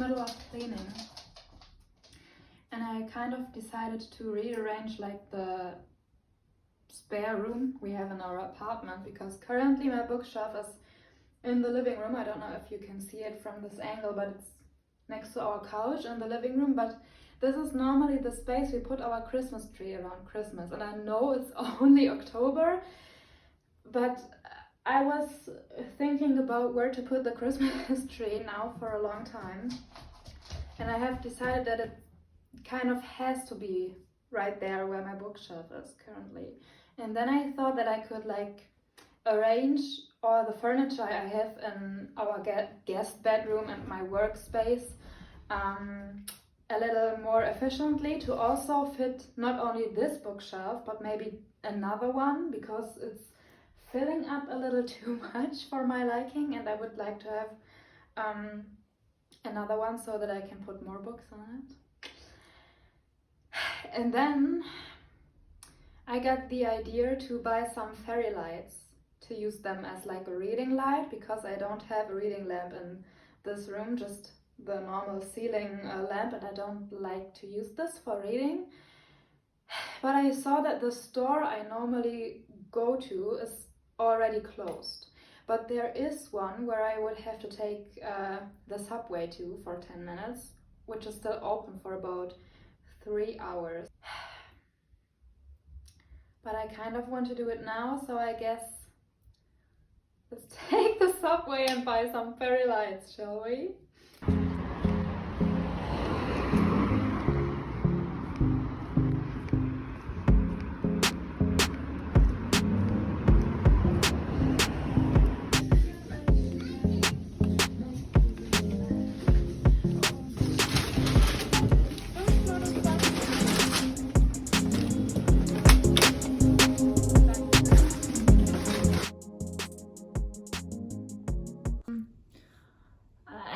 middle of cleaning, and I kind of decided to rearrange like the spare room we have in our apartment, because currently my bookshelf is in the living room. I don't know if you can see it from this angle, but it's next to our couch in the living room. But this is normally the space we put our Christmas tree around Christmas, and I know it's only October, but I was thinking about where to put the Christmas tree now for a long time, and I have decided that it kind of has to be right there where my bookshelf is currently. And then I thought that I could like arrange all the furniture I have in our guest bedroom and my workspace a little more efficiently, to also fit not only this bookshelf but maybe another one, because it's filling up a little too much for my liking, and I would like to have another one so that I can put more books on it. And then I got the idea to buy some fairy lights, to use them as like a reading light, because I don't have a reading lamp in this room, just the normal ceiling lamp, and I don't like to use this for reading. But I saw that the store I normally go to is already closed, but there is one where I would have to take the subway to for 10 minutes, which is still open for about 3 hours. But I kind of want to do it now, so I guess let's take the subway and buy some fairy lights, shall we?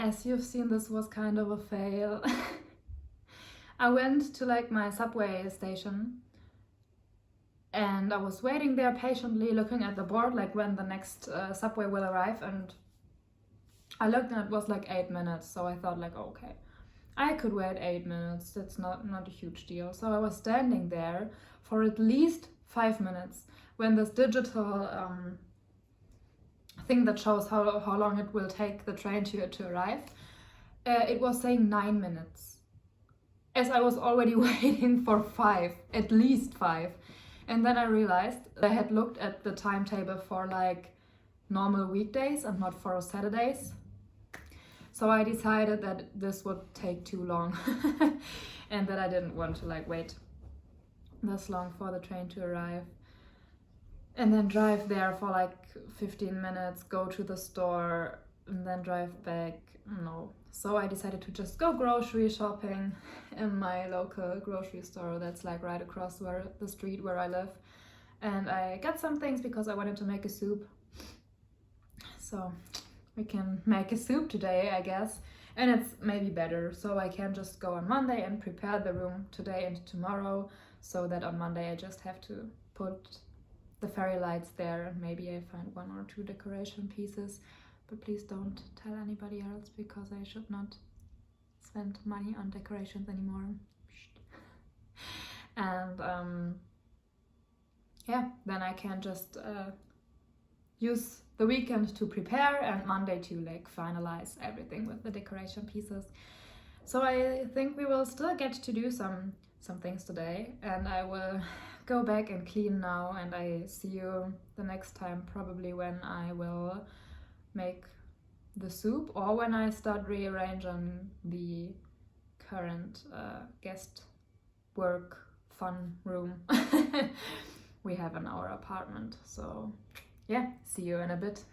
As you've seen, this was kind of a fail. I went to like my subway station, and I was waiting there patiently looking at the board like when the next subway will arrive, and I looked and it was like 8 minutes, so I thought like, okay, I could wait 8 minutes, that's not a huge deal. So I was standing there for at least 5 minutes when this digital thing that shows how long it will take the train to arrive, it was saying 9 minutes, as I was already waiting for 5, at least 5. And then I realized I had looked at the timetable for like normal weekdays and not for Saturdays, so I decided that this would take too long and that I didn't want to like wait this long for the train to arrive and then drive there for like 15 minutes, go to the store, and then drive back. No. So I decided to just go grocery shopping in my local grocery store that's like right across the street where I live. And I got some things because I wanted to make a soup. So we can make a soup today, I guess. And it's maybe better, so I can just go on Monday and prepare the room today and tomorrow, so that on Monday I just have to put the fairy lights there, and maybe I find 1 or 2 decoration pieces, but please don't tell anybody else, because I should not spend money on decorations anymore. And yeah, then I can just use the weekend to prepare and Monday to like finalize everything with the decoration pieces. So I think we will still get to do some things today, and I will go back and clean now, and I see you the next time, probably when I will make the soup or when I start rearranging the current guest work fun room we have in our apartment. So yeah, see you in a bit.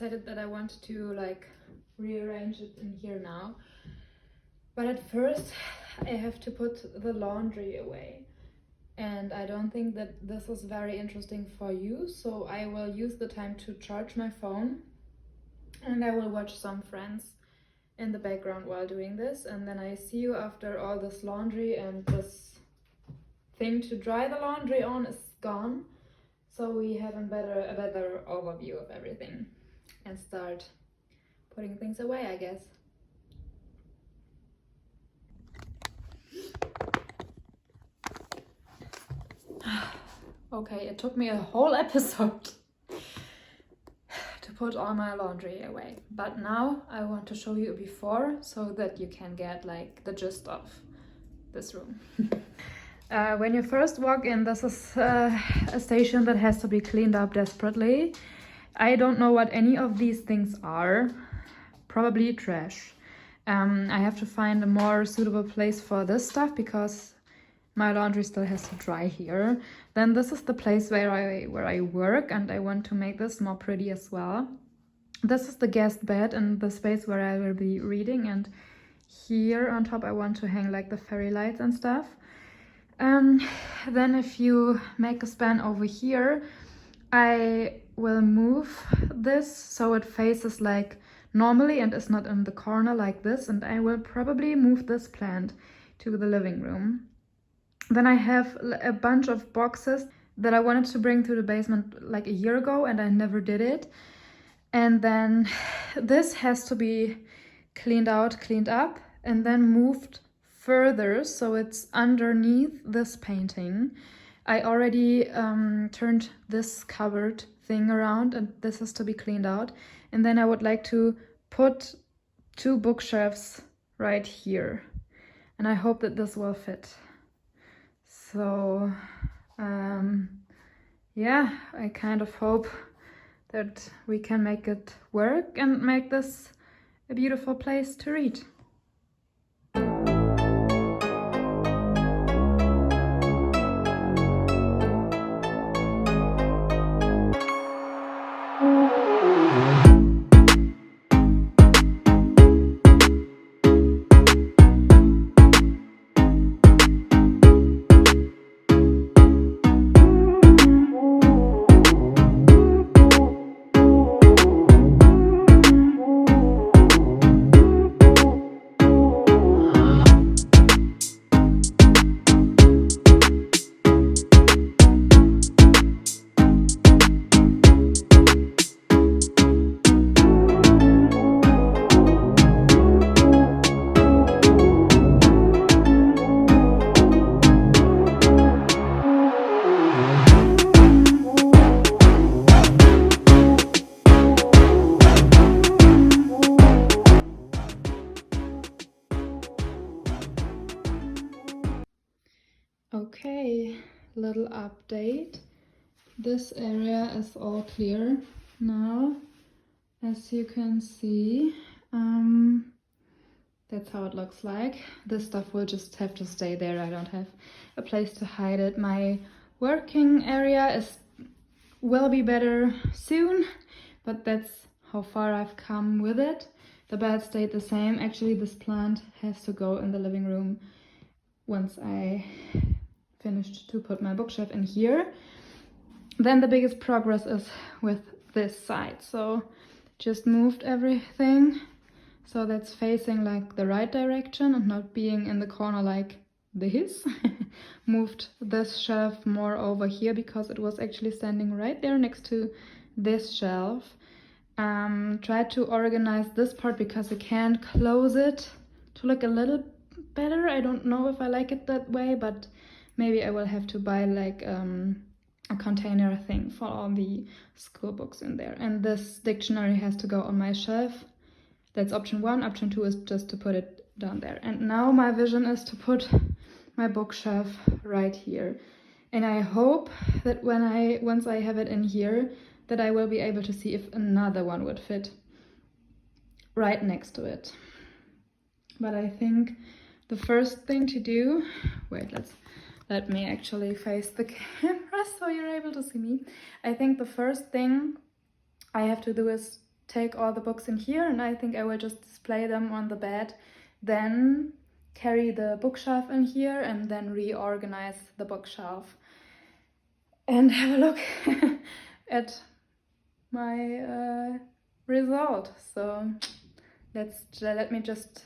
decided that I want to like rearrange it in here now. But at first I have to put the laundry away. And I don't think that this is very interesting for you, so I will use the time to charge my phone and I will watch some Friends in the background while doing this, and then I see you after all this laundry and this thing to dry the laundry on is gone, so we have a better overview of everything and start putting things away, I guess. Okay, it took me a whole episode to put all my laundry away, but now I want to show you before so that you can get like the gist of this room. When you first walk in, this is a station that has to be cleaned up desperately. I don't know what any of these things are. Probably trash. I have to find a more suitable place for this stuff because my laundry still has to dry here. Then this is the place where I work, and I want to make this more pretty as well. This is the guest bed and the space where I will be reading, and here on top I want to hang like the fairy lights and stuff. Then if you make a span over here, I will move this so it faces like normally and is not in the corner like this, and I will probably move this plant to the living room. Then I have a bunch of boxes that I wanted to bring to the basement like a year ago and I never did it. And then this has to be cleaned out, cleaned up, and then moved further so it's underneath this painting. I already turned this cupboard thing around and this has to be cleaned out. And then I would like to put 2 bookshelves right here. And I hope that this will fit. So, yeah, I kind of hope that we can make it work and make this a beautiful place to read. Okay, little update. This area is all clear now, as you can see. That's how it looks like. This stuff will just have to stay there. I don't have a place to hide it. My working area will be better soon, but that's how far I've come with it. The bed stayed the same. Actually, this plant has to go in the living room once I finished to put my bookshelf in here. Then the biggest progress is with this side. So just moved everything so that's facing like the right direction and not being in the corner like this. Moved this shelf more over here because it was actually standing right there next to this shelf. Tried to organize this part because I can close it to look a little better. I don't know if I like it that way, but maybe I will have to buy like a container thing for all the school books in there. And this dictionary has to go on my shelf. That's option 1. Option 2 is just to put it down there. And now my vision is to put my bookshelf right here. And I hope that once I have it in here, that I will be able to see if another one would fit right next to it. But I think the first thing to do, let me actually face the camera so you're able to see me. I think the first thing I have to do is take all the books in here, and I think I will just display them on the bed, then carry the bookshelf in here and then reorganize the bookshelf and have a look at my result. So let me just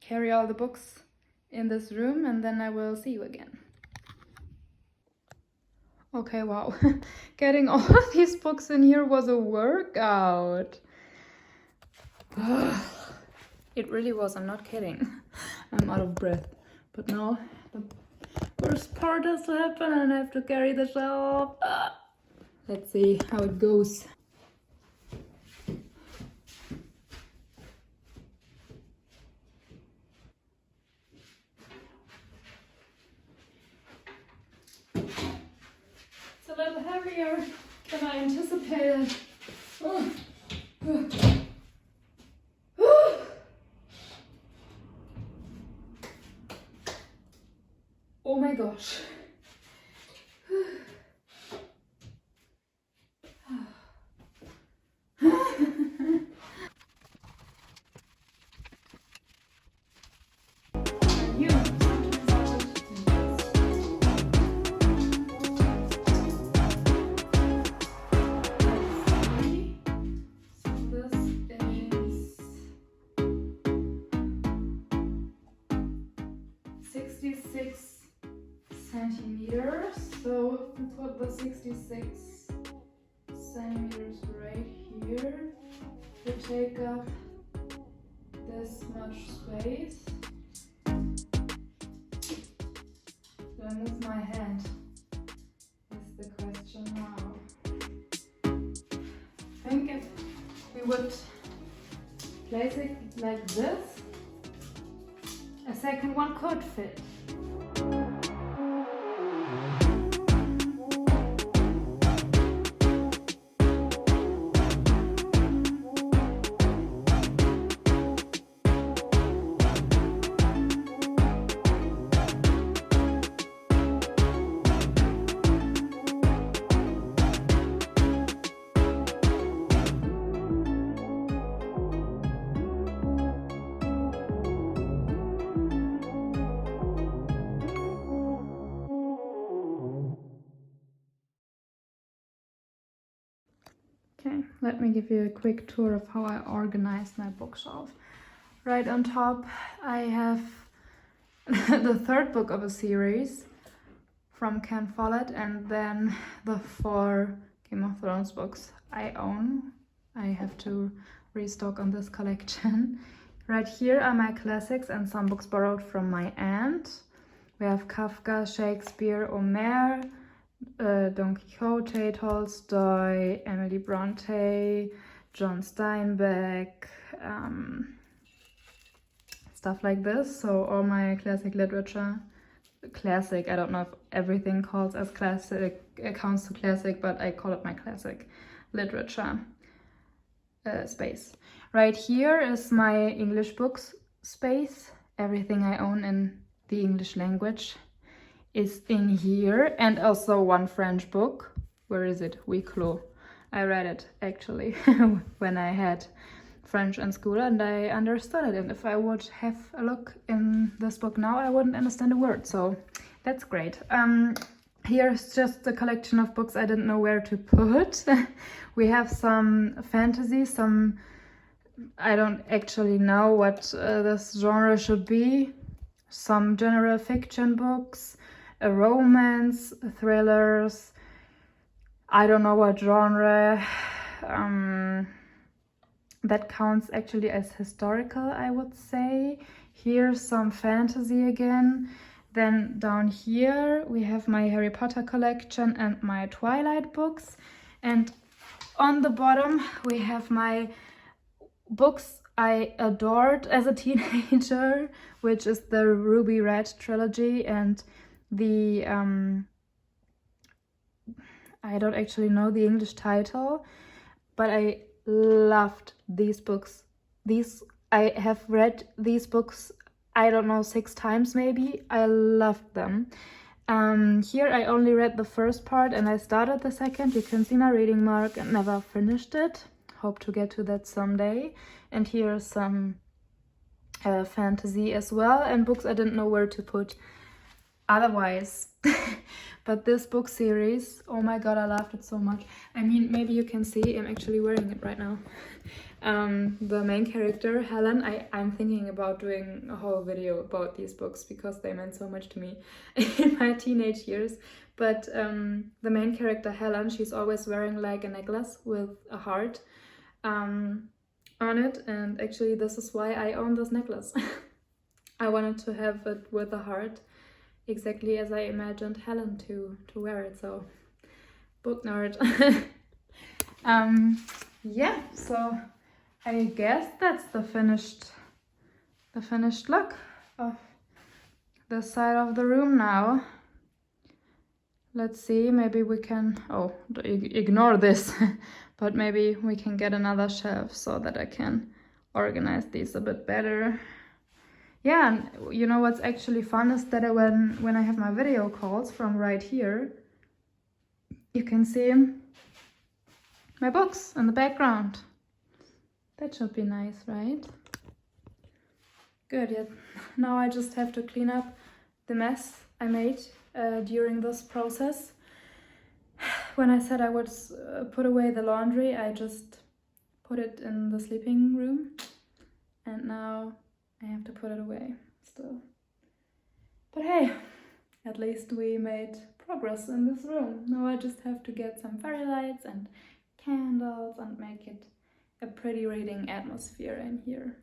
carry all the books in this room and then I will see you again. Okay, wow. Getting all of these books in here was a workout. It really was, I'm not kidding. I'm out of breath. But now the worst part has to happen and I have to carry the shelf. Let's see how it goes. It's a little heavier than I anticipated. Oh my gosh. Centimeters, so we put the 66 centimeters right here to take up this much space. Do I move my hand? Is the question now. I think if we would place it like this, a second one could fit. Okay, let me give you a quick tour of how I organized my bookshelf. Right on top I have the third book of a series from Ken Follett, and then the 4 Game of Thrones books I own. I have to restock on this collection. Right here are my classics and some books borrowed from my aunt. We have Kafka, Shakespeare, Homer, Don Quixote, Tolstoy, Emily Bronte, John Steinbeck, stuff like this. So all my classic literature. Classic, I don't know if everything counts as classic, counts to classic, but I call it my classic literature space. Right here is my English books space. Everything I own in the English language is in here, and also one French book. Where is it? Huis clos. I read it actually when I had French in school and I understood it, and if I would have a look in this book now I wouldn't understand a word, so that's great. Here's just a collection of books I didn't know where to put. We have some fantasy, some I don't actually know what this genre should be, some general fiction books, a romance, thrillers, I don't know what genre. That counts actually as historical, I would say. Here's some fantasy again. Then down here we have my Harry Potter collection and my Twilight books. And on the bottom we have my books I adored as a teenager, which is the Ruby Red trilogy and the I don't actually know the English title, but I loved these books. I have read these books, I don't know, 6 times maybe. I loved them. Here I only read the first part and I started the second. You can see my reading mark and never finished it. hope to get to that someday. And here are some fantasy as well, and books I didn't know where to put otherwise. But this book series, oh my god, I loved it so much. I mean, maybe you can see I'm actually wearing it right now. The main character, Helen, I'm thinking about doing a whole video about these books because they meant so much to me in my teenage years. But the main character, Helen, she's always wearing like a necklace with a heart on it, and actually this is why I own this necklace. I wanted to have it with a heart, exactly as I imagined Helen to wear it, so book nerd. Yeah, so I guess that's the finished look of this side of the room now. Let's see, maybe we can, oh, ignore this, but maybe we can get another shelf so that I can organize these a bit better. Yeah, and you know what's actually fun is that when I have my video calls from right here, you can see my books in the background. That should be nice, right? Good, yeah. Now I just have to clean up the mess I made during this process. When I said I would put away the laundry, I just put it in the sleeping room, and now I have to put it away still. But hey, at least we made progress in this room. Now I just have to get some fairy lights and candles and make it a pretty reading atmosphere in here.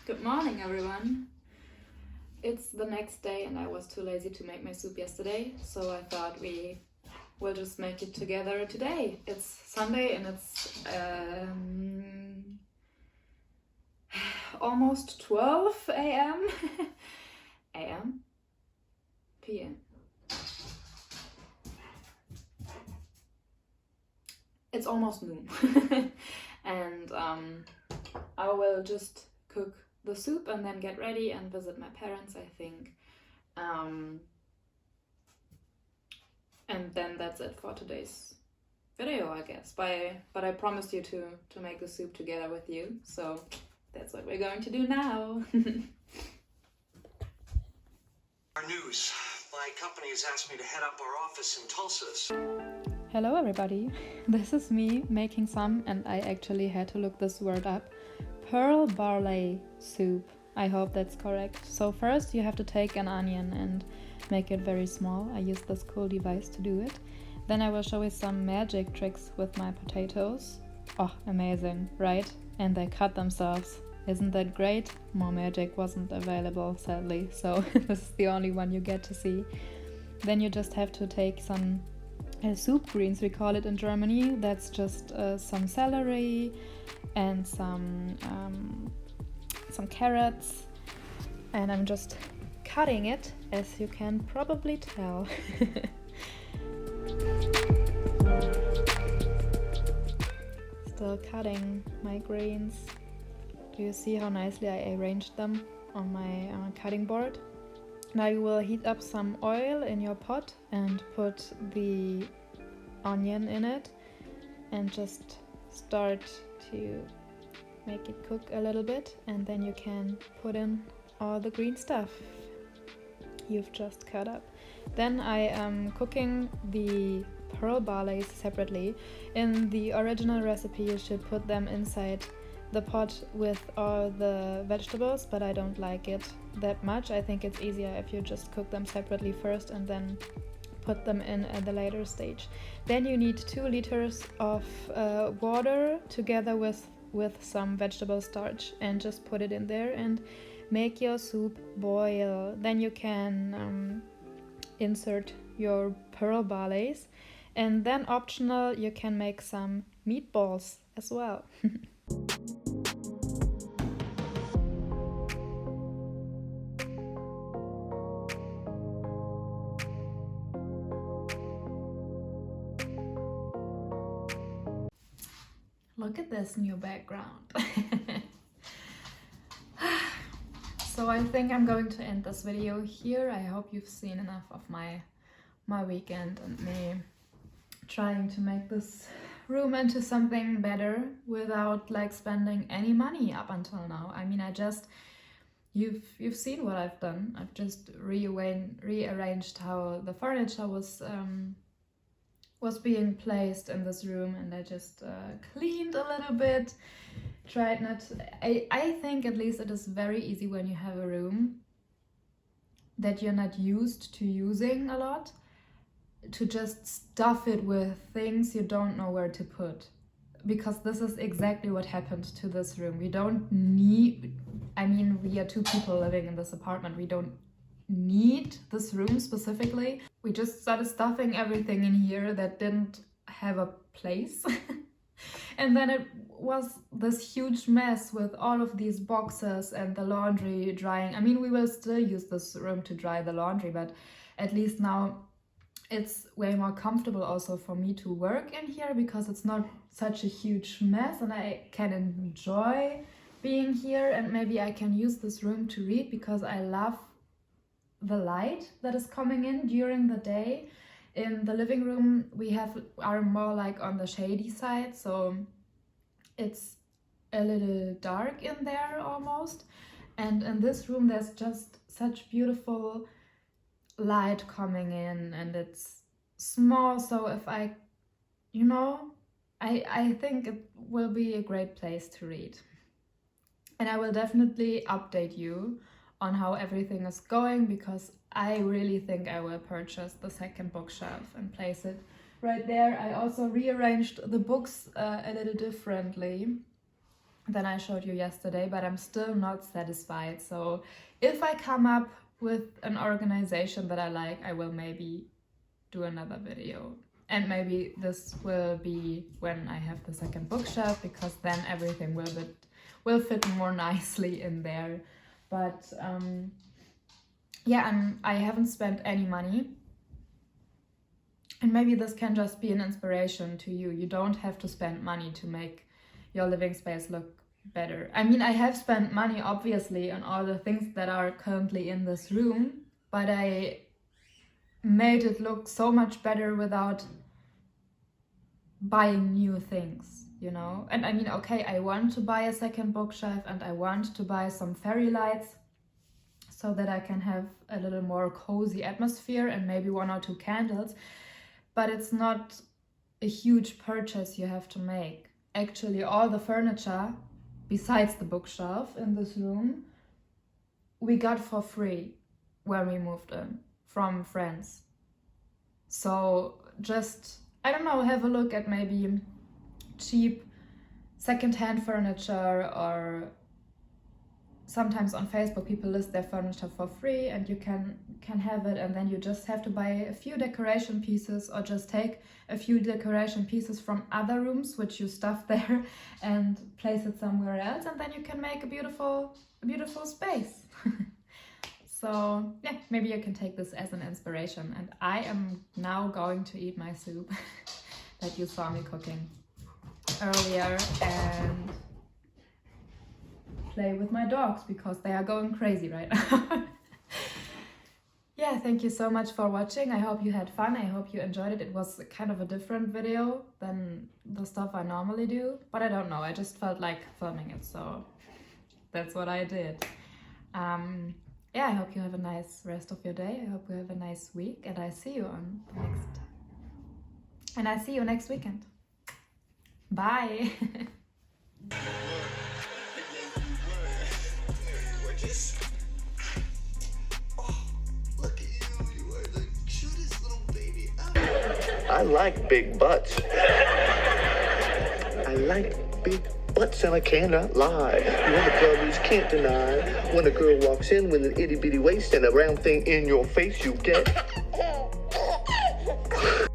Good morning, everyone. It's the next day and I was too lazy to make my soup yesterday, so I thought we will just make it together today. It's Sunday and it's almost 12 a.m. a.m. p.m. It's almost noon. And I will just cook the soup and then get ready and visit my parents, I think. And then that's it for today's video, I guess. But I promised you to make the soup together with you, so that's what we're going to do now. Our news. My company has asked me to head up our office in Tulsa. Hello everybody, this is me making some, and I actually had to look this word up. Pearl barley soup. I hope that's correct. So first you have to take an onion and make it very small. I use this cool device to do it. Then I will show you some magic tricks with my potatoes. Oh, amazing, right? And they cut themselves. Isn't that great? More magic wasn't available, sadly, so this is the only one you get to see. Then you just have to take some soup greens, we call it in Germany. That's just some celery and some carrots, and I'm just cutting it, as you can probably tell. Still cutting my greens. Do you see how nicely I arranged them on my cutting board? Now you will heat up some oil in your pot and put the onion in it and just start to make it cook a little bit, and then you can put in all the green stuff you've just cut up. Then I am cooking the pearl barleys separately. In the original recipe you should put them inside the pot with all the vegetables, but I don't like it that much. I think it's easier if you just cook them separately first and then put them in at the later stage. Then you need 2 liters of water together with some vegetable starch, and just put it in there and make your soup boil. Then you can insert your pearl ballets. And then optional, you can make some meatballs as well. Look at this new background. So I think I'm going to end this video here. I hope you've seen enough of my weekend and me trying to make this room into something better without like spending any money up until now. I mean, you've seen what I've done. I've just rearranged how the furniture was being placed in this room, and I just cleaned a little bit. Tried not. I think at least it is very easy when you have a room that you're not used to using a lot, to just stuff it with things you don't know where to put. Because this is exactly what happened to this room. We don't need, I mean, we are 2 people living in this apartment. We don't need this room specifically. We just started stuffing everything in here that didn't have a place. And then it was this huge mess with all of these boxes and the laundry drying. I mean, we will still use this room to dry the laundry, but at least now it's way more comfortable also for me to work in here, because it's not such a huge mess and I can enjoy being here. And maybe I can use this room to read, because I love the light that is coming in during the day. In the living room we are more like on the shady side, so it's a little dark in there almost. And in this room there's just such beautiful light coming in, and it's small, so if I think it will be a great place to read. And I will definitely update you on how everything is going, because I really think I will purchase the second bookshelf and place it right there. I also rearranged the books a little differently than I showed you yesterday, but I'm still not satisfied. So if I come up with an organization that I like, I will maybe do another video. And maybe this will be when I have the second bookshelf, because then everything will fit more nicely in there. But yeah, I haven't spent any money, and maybe this can just be an inspiration to you. You don't have to spend money to make your living space look better. I mean, I have spent money obviously on all the things that are currently in this room, but I made it look so much better without buying new things, you know. And I mean, okay, I want to buy a second bookshelf and I want to buy some fairy lights so that I can have a little more cozy atmosphere, and maybe 1 or 2 candles. But it's not a huge purchase you have to make. Actually, all the furniture, besides the bookshelf in this room, we got for free when we moved in from friends. So just, I don't know, have a look at maybe cheap second-hand furniture, or sometimes on Facebook people list their furniture for free and you can have it, and then you just have to buy a few decoration pieces, or just take a few decoration pieces from other rooms which you stuff there and place it somewhere else, and then you can make a beautiful space. So yeah, maybe you can take this as an inspiration. And I am now going to eat my soup that you saw me cooking earlier, and play with my dogs because they are going crazy right now. Yeah, thank you so much for watching. I hope you had fun. I hope you enjoyed it. It was kind of a different video than the stuff I normally do, but I don't know, I just felt like filming it, so that's what I did. Yeah, I hope you have a nice rest of your day. I hope you have a nice week, and I see you next weekend. Bye. I like big butts. I like big butts, and I cannot lie. You're the club you can't deny. When a girl walks in with an itty bitty waist and a round thing in your face, you get know.